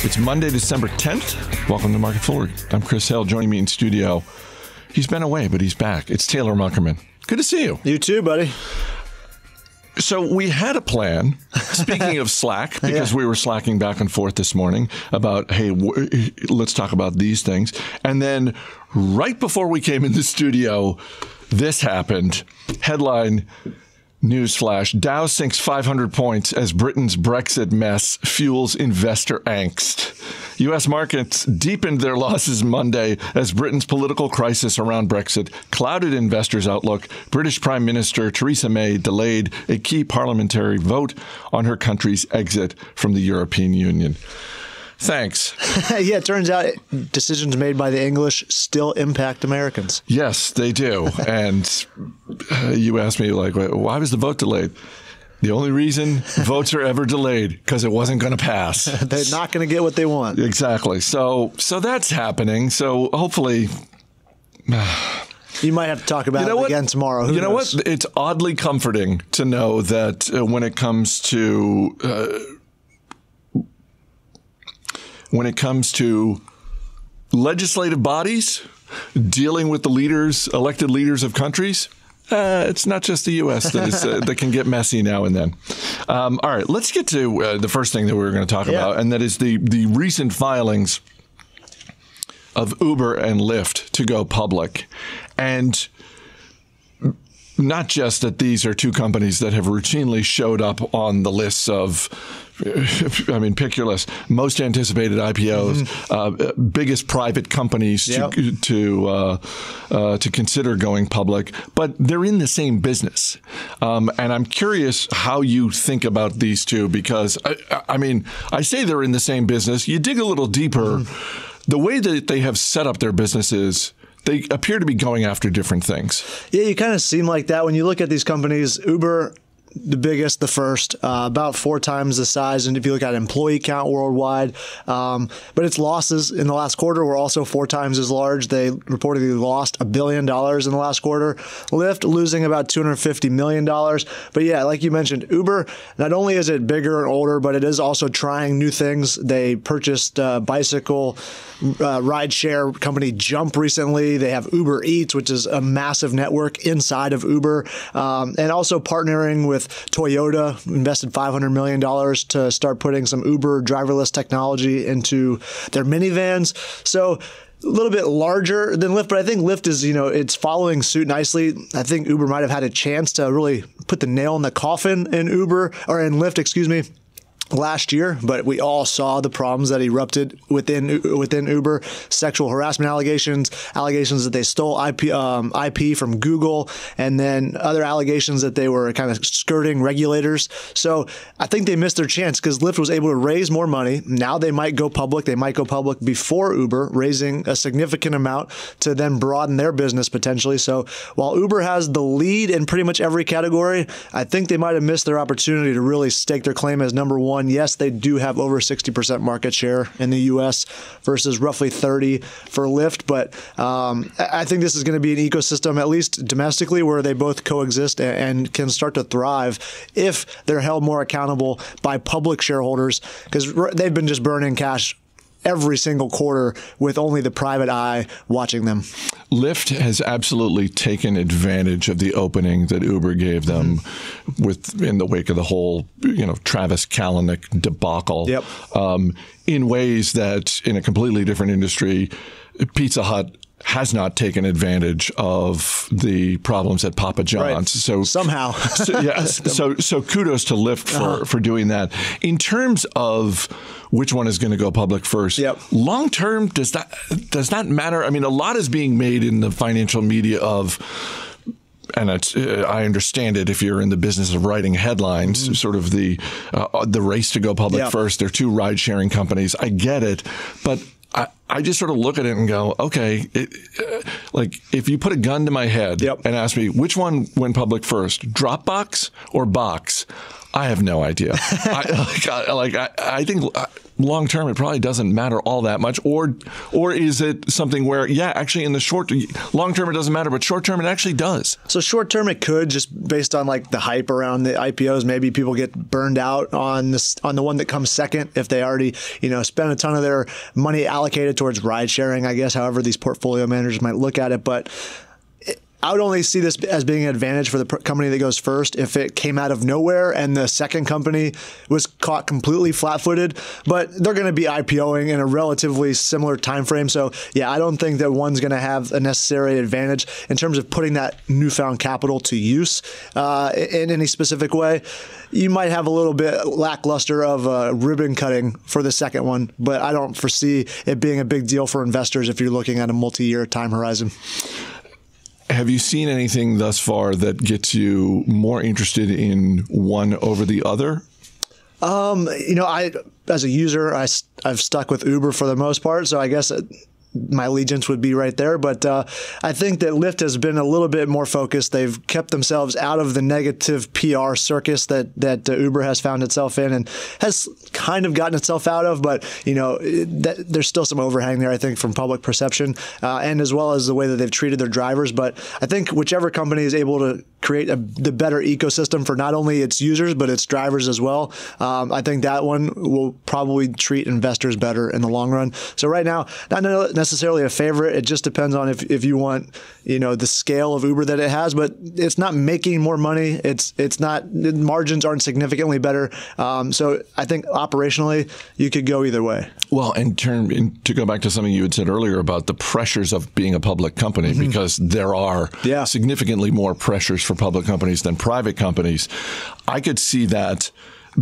It's Monday, December 10th. Welcome to MarketFoolery. I'm Chris Hill. Joining me in studio, he's been away, but he's back. It's Taylor Muckerman. Good to see you. You too, buddy. So we had a plan, speaking of Slack, because we were slacking back and forth this morning about, hey, let's talk about these things. And then right before we came in the studio, this happened. Headline, newsflash, Dow sinks 500 points as Britain's Brexit mess fuels investor angst. U.S. markets deepened their losses Monday as Britain's political crisis around Brexit clouded investors' outlook. British Prime Minister Theresa May delayed a key parliamentary vote on her country's exit from the European Union. Thanks. Yeah, it turns out decisions made by the English still impact Americans. Yes, they do. And you asked me, like, why was the vote delayed? The only reason votes are ever delayed because it wasn't going to pass. They're not going to get what they want. Exactly. So that's happening. So hopefully, you might have to talk about it again tomorrow. Who knows? What? It's oddly comforting to know that when it comes to legislative bodies dealing with the elected leaders of countries. It's not just the U.S. that can get messy now and then. All right, let's get to the first thing that we were going to talk about, and that is the recent filings of Uber and Lyft to go public. And not just that these are two companies that have routinely showed up on the lists of, pick your list, most anticipated IPOs, biggest private companies to consider going public, but they're in the same business. And I'm curious how you think about these two, because I say they're in the same business. You dig a little deeper, the way that they have set up their businesses, they appear to be going after different things. Yeah, you kind of seem like that when you look at these companies. Uber, the biggest, the first, about 4 times the size. And if you look at employee count worldwide, but its losses in the last quarter were also 4 times as large. They reportedly lost $1 billion in the last quarter. Lyft losing about $250 million. But yeah, like you mentioned, Uber, not only is it bigger and older, but it is also trying new things. They purchased bicycle rideshare company Jump recently. They have Uber Eats, which is a massive network inside of Uber, and also partnering with Toyota, invested $500 million to start putting some Uber driverless technology into their minivans. So a little bit larger than Lyft, but I think Lyft is, it's following suit nicely. I think Uber might have had a chance to really put the nail in the coffin in Lyft, last year, but we all saw the problems that erupted within Uber, sexual harassment allegations that they stole IP from Google, and then other allegations that they were kind of skirting regulators. So I think they missed their chance because Lyft was able to raise more money. Now they might go public. They might go public before Uber, raising a significant amount to then broaden their business potentially. So while Uber has the lead in pretty much every category, I think they might have missed their opportunity to really stake their claim as number one. Yes, they do have over 60% market share in the U.S. versus roughly 30% for Lyft. But I think this is going to be an ecosystem, at least domestically, where they both coexist and can start to thrive if they're held more accountable by public shareholders, because they've been just burning cash every single quarter with only the private eye watching them. Lyft has absolutely taken advantage of the opening that Uber gave them in the wake of the whole, Travis Kalanick debacle, in ways that in a completely different industry, Pizza Hut has not taken advantage of the problems at Papa John's. Right. So somehow. So kudos to Lyft for doing that. In terms of which one is going to go public first, long term, does that matter? I mean, a lot is being made in the financial media of, and I understand it if you're in the business of writing headlines, sort of the race to go public first. They're two ride-sharing companies. I get it, but I just sort of look at it and go, okay, like if you put a gun to my head and ask me which one went public first, Dropbox or Box, I have no idea. I think long term it probably doesn't matter all that much, or is it something where actually in the long term it doesn't matter, but short term it actually does. So short term it could, just based on like the hype around the IPOs. Maybe people get burned out on the one that comes second if they already spend a ton of their money allocated towards ride sharing, I guess, however these portfolio managers might look at it. But I would only see this as being an advantage for the company that goes first if it came out of nowhere and the second company was caught completely flat-footed. But they're going to be IPOing in a relatively similar time frame. So, I don't think that one's going to have a necessary advantage in terms of putting that newfound capital to use in any specific way. You might have a little bit lackluster of ribbon cutting for the second one, but I don't foresee it being a big deal for investors if you're looking at a multi-year time horizon. Have you seen anything thus far that gets you more interested in one over the other? I as a user, I've stuck with Uber for the most part, so I guess my allegiance would be right there. But I think that Lyft has been a little bit more focused. They've kept themselves out of the negative PR circus that Uber has found itself in and has kind of gotten itself out of. But, there's still some overhang there, I think, from public perception and as well as the way that they've treated their drivers. But I think whichever company is able to create the better ecosystem for not only its users, but its drivers as well, I think that one will probably treat investors better in the long run. So right now, not necessarily a favorite. It just depends on if you want, the scale of Uber that it has, but it's not making more money. It's not, the margins aren't significantly better. So I think operationally you could go either way. Well, to go back to something you had said earlier about the pressures of being a public company, because there are significantly more pressures for public companies than private companies. I could see that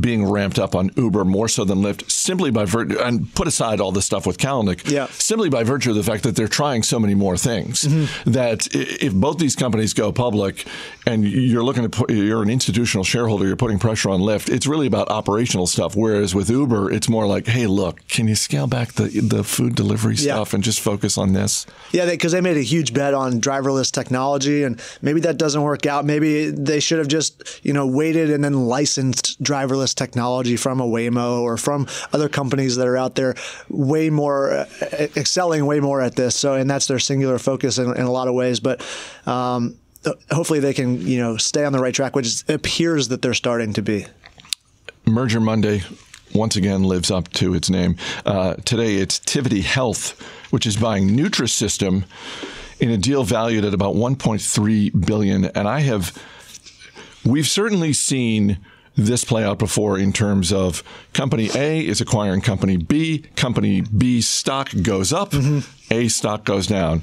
being ramped up on Uber more so than Lyft, simply by virtue, and put aside all the stuff with Kalanick, simply by virtue of the fact that they're trying so many more things. That if both these companies go public and you're an institutional shareholder, you're putting pressure on Lyft, it's really about operational stuff. Whereas with Uber, it's more like, hey, look, can you scale back the food delivery stuff and just focus on this? Yeah, because they made a huge bet on driverless technology, and maybe that doesn't work out. Maybe they should have just, waited and then licensed driverless technology from a Waymo or from other companies that are out there way more excelling way more at this. So, and that's their singular focus in a lot of ways. But hopefully they can, stay on the right track, which it appears that they're starting to be. Merger Monday once again lives up to its name. Today it's Tivity Health, which is buying Nutrisystem in a deal valued at about $1.3 billion. And we've certainly seen this play out before in terms of company A is acquiring company B's stock goes up, A stock goes down.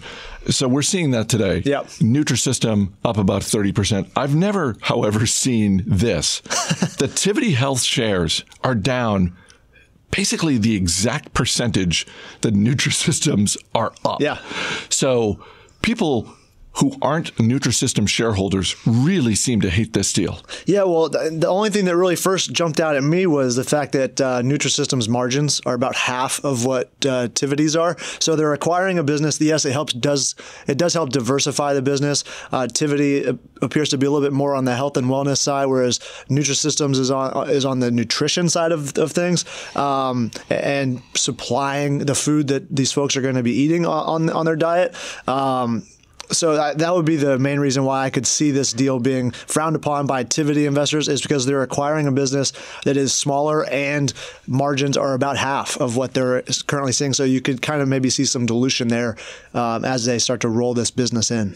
So we're seeing that today. Yep. Nutrisystem up about 30%. I've never, however, seen this. The Tivity Health shares are down basically the exact percentage that Nutrisystems are up. Yeah. So people who aren't Nutrisystem shareholders really seem to hate this deal. Yeah, well, the only thing that really first jumped out at me was the fact that Nutrisystem's margins are about half of what Tivity's are. So they're acquiring a business. Yes, it does help diversify the business. Tivity appears to be a little bit more on the health and wellness side, whereas Nutrisystems is on the nutrition side of things, and supplying the food that these folks are going to be eating on their diet. So that would be the main reason why I could see this deal being frowned upon by Tivity investors, is because they're acquiring a business that is smaller and margins are about half of what they're currently seeing. So you could kind of maybe see some dilution there as they start to roll this business in.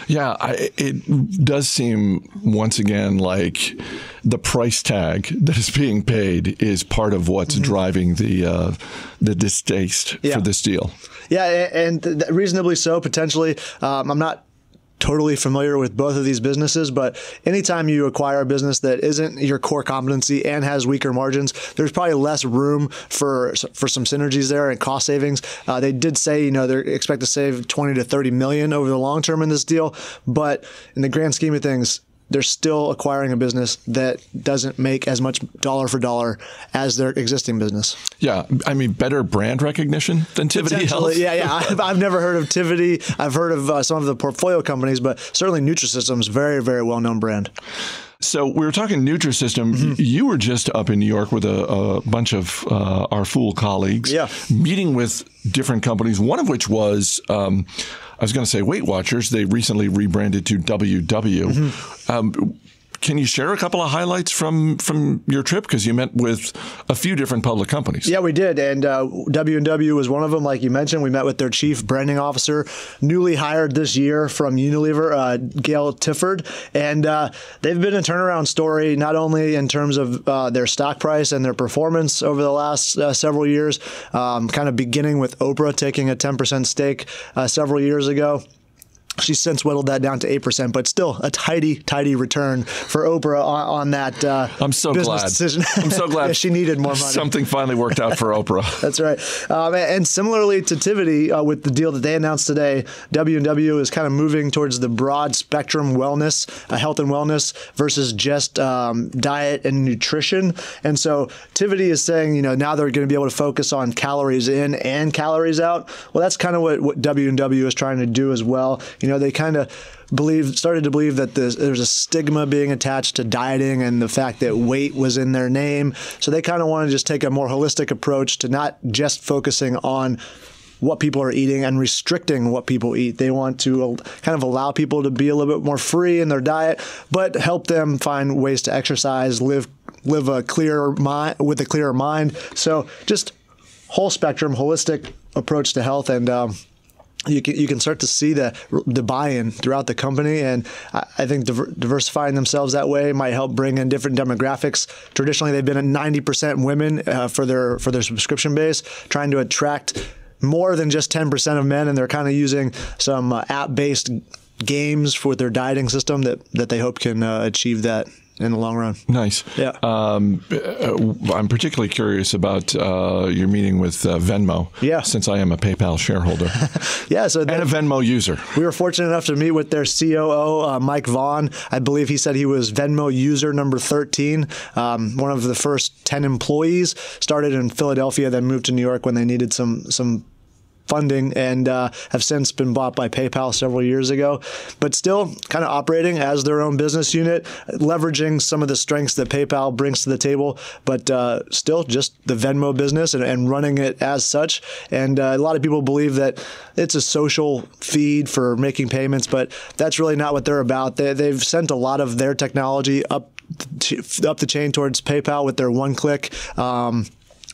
Yeah, it does seem once again like the price tag that is being paid is part of what's driving the distaste for this deal. Yeah, and reasonably so, potentially. I'm not totally familiar with both of these businesses, but anytime you acquire a business that isn't your core competency and has weaker margins, there's probably less room for some synergies there and cost savings. They did say, they expect to save 20 to 30 million over the long term in this deal, but in the grand scheme of things, they're still acquiring a business that doesn't make as much dollar for dollar as their existing business. Yeah. I mean, better brand recognition than Tivity Health. Yeah. I've never heard of Tivity. I've heard of some of the portfolio companies, but certainly Nutrisystem's very, very well-known brand. So we were talking Nutrisystem. You were just up in New York with a bunch of our Fool colleagues, meeting with different companies, one of which was, I was going to say Weight Watchers. They recently rebranded to WW. Can you share a couple of highlights from your trip? Because you met with a few different public companies. Yeah, we did. And W&W was one of them, like you mentioned. We met with their chief branding officer, newly hired this year from Unilever, Gail Tifford. And they've been a turnaround story, not only in terms of their stock price and their performance over the last several years, kind of beginning with Oprah taking a 10% stake several years ago. She's since whittled that down to 8%, but still a tidy return for Oprah on that I'm so business glad. decision. I'm so glad. Yeah, she needed more money. Something finally worked out for Oprah. That's right. And similarly to Tivity, with the deal that they announced today, W&W is kind of moving towards the broad spectrum wellness, health and wellness versus just diet and nutrition. And so Tivity is saying, now they're going to be able to focus on calories in and calories out. Well, that's kind of what W&W is trying to do as well. They kind of started to believe that there's a stigma being attached to dieting and the fact that weight was in their name. So they kind of want to just take a more holistic approach to not just focusing on what people are eating and restricting what people eat. They want to kind of allow people to be a little bit more free in their diet, but help them find ways to exercise, live a clearer mind with a clearer mind. So just whole spectrum, holistic approach to health, and you can start to see the buy-in throughout the company, and I think diversifying themselves that way might help bring in different demographics. Traditionally, they've been at 90% women for their subscription base, trying to attract more than just 10% of men, and they're kind of using some app-based games with their dieting system that they hope can achieve that in the long run. Nice. Yeah. I'm particularly curious about your meeting with Venmo. Yeah. Since I am a PayPal shareholder. Yeah. So and a Venmo user. We were fortunate enough to meet with their COO, Mike Vaughn. I believe he said he was Venmo user number 13. One of the first 10 employees. Started in Philadelphia, then moved to New York when they needed some funding, and have since been bought by PayPal several years ago, but still kind of operating as their own business unit, leveraging some of the strengths that PayPal brings to the table, but still just the Venmo business and running it as such. And a lot of people believe that it's a social feed for making payments, but that's really not what they're about. They've sent a lot of their technology up the chain towards PayPal with their one-click,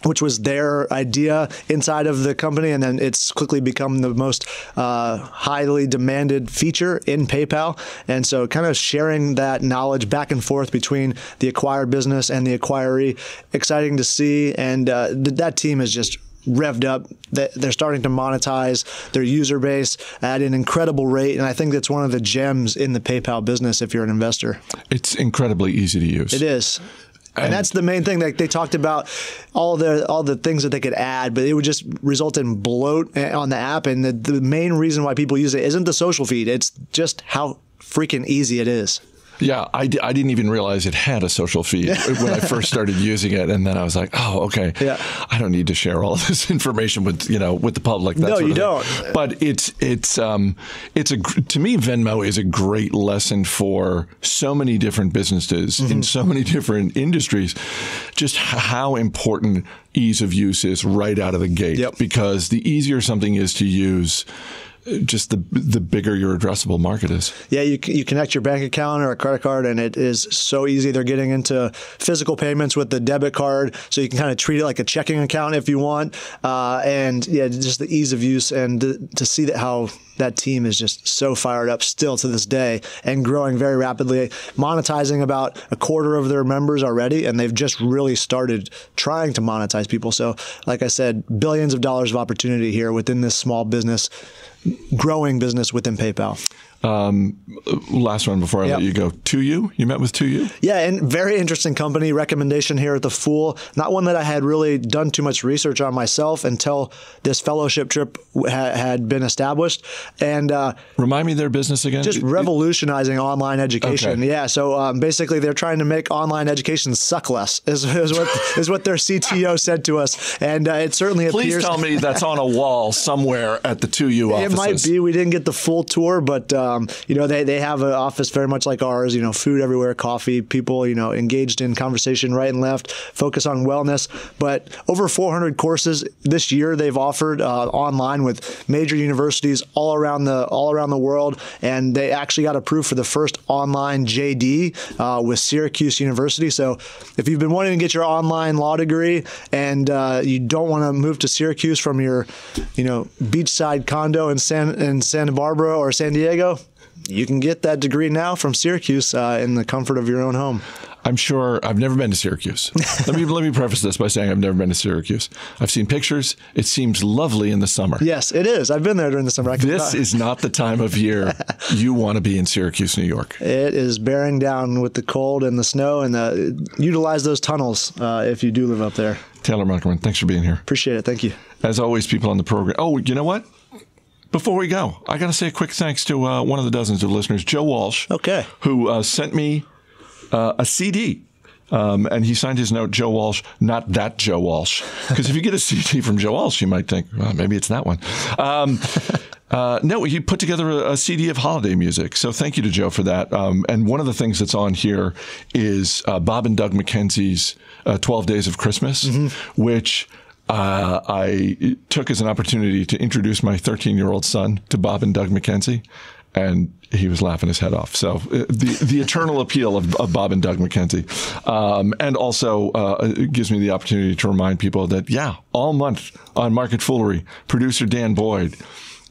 which was their idea inside of the company, and then it's quickly become the most highly demanded feature in PayPal. And so kind of sharing that knowledge back and forth between the acquired business and the acquiree, exciting to see. And that team is just revved up. They're starting to monetize their user base at an incredible rate, and I think that's one of the gems in the PayPal business if you're an investor. It's incredibly easy to use. It is. And that's the main thing. Like they talked about all the things that they could add, but it would just result in bloat on the app. And the main reason why people use it isn't the social feed. It's just how freaking easy it is. Yeah, I didn't even realize it had a social feed when I first started using it, and then I was like, oh, okay. Yeah. I don't need to share all of this information with the public. No, you don't. But to me, Venmo is a great lesson for so many different businesses in so many different industries, just how important ease of use is right out of the gate. Yep. Because the easier something is to use, just the bigger your addressable market is. Yeah, you connect your bank account or a credit card, and it is so easy. They're getting into physical payments with the debit card, so you can kind of treat it like a checking account if you want. And yeah, just the ease of use, and to see how that team is just so fired up still to this day and growing very rapidly, monetizing about a quarter of their members already, and they've just really started trying to monetize people. So like I said, billions of dollars of opportunity here within this small business, growing business within PayPal. Last one before I let you go. 2U? You met with 2U? Yeah, and very interesting company. Recommendation here at the Fool. Not one that I had really done too much research on myself until this fellowship trip had been established. And remind me their business again. Just revolutionizing online education. Okay. Yeah, so basically they're trying to make online education suck less. Is what their CTO said to us, and it certainly appears. Please tell me that's on a wall somewhere at the 2U offices. It might be. We didn't get the full tour, but They have an office very much like ours, food everywhere, coffee, people, engaged in conversation right and left, focus on wellness. But over 400 courses this year they've offered online with major universities all around the world. And they actually got approved for the first online JD with Syracuse University. So if you've been wanting to get your online law degree and you don't want to move to Syracuse from your, beachside condo in Santa Barbara or San Diego, you can get that degree now from Syracuse in the comfort of your own home. I'm sure I've never been to Syracuse. Let me preface this by saying I've never been to Syracuse. I've seen pictures. It seems lovely in the summer. Yes, it is. I've been there during the summer. This is not the time of year you want to be in Syracuse, New York. It is bearing down with the cold and the snow, and utilize those tunnels if you do live up there. Taylor Muckerman, thanks for being here. Appreciate it. Thank you. As always, people on the program. Oh, you know what? Before we go, I got to say a quick thanks to one of the dozens of listeners, Joe Walsh, who sent me a CD. And he signed his note, Joe Walsh, not that Joe Walsh. Because if you get a CD from Joe Walsh, you might think, well, maybe it's that one. No, he put together a CD of holiday music. So thank you to Joe for that. And one of the things that's on here is Bob and Doug McKenzie's 12 Days of Christmas, which I took as an opportunity to introduce my 13-year-old son to Bob and Doug McKenzie. And he was laughing his head off. So the eternal appeal of Bob and Doug McKenzie. And also it gives me the opportunity to remind people that, all month on MarketFoolery, producer Dan Boyd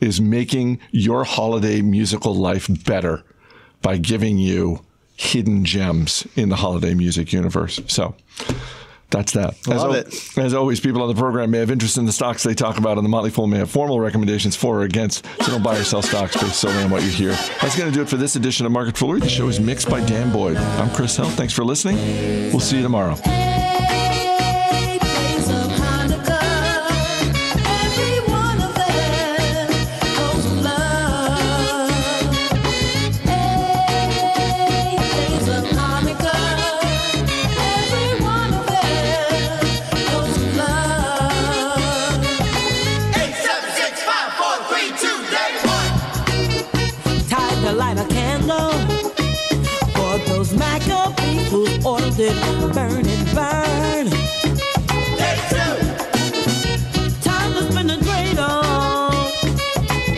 is making your holiday musical life better by giving you hidden gems in the holiday music universe. So that's that. Love it. As always, people on the program may have interest in the stocks they talk about, and the Motley Fool may have formal recommendations for or against. So don't buy or sell stocks based solely on what you hear. That's going to do it for this edition of Market Foolery. The show is mixed by Dan Boyd. I'm Chris Hill. Thanks for listening. We'll see you tomorrow. Burn and burn. Time to spend a dreidel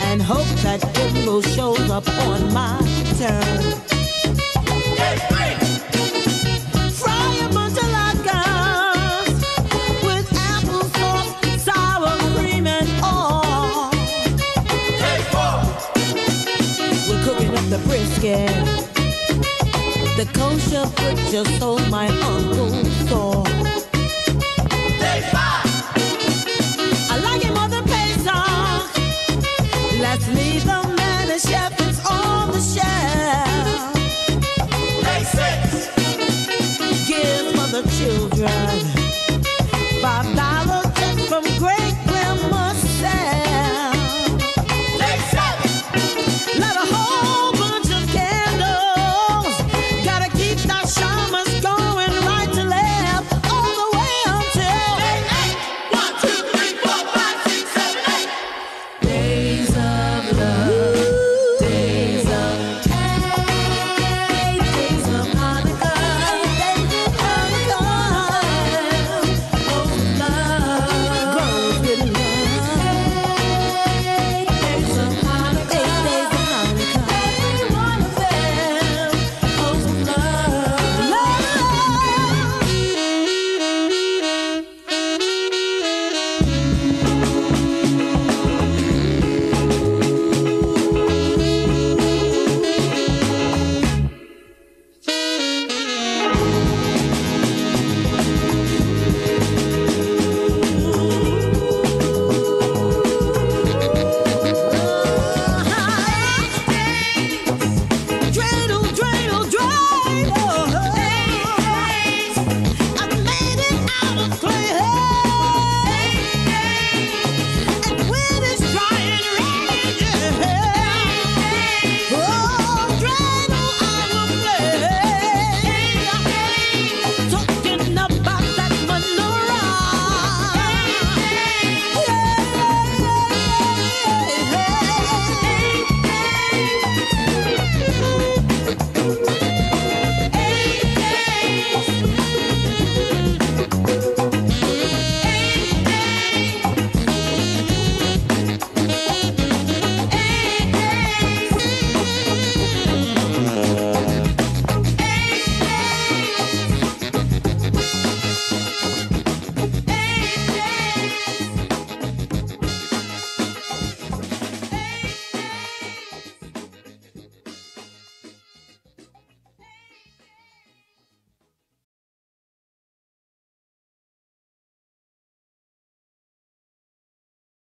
and hope that it will show up on my turn. Fry a bunch of latkes with applesauce, sour cream, and all. We're cooking up the brisket, the kosher butcher sold my uncle soul.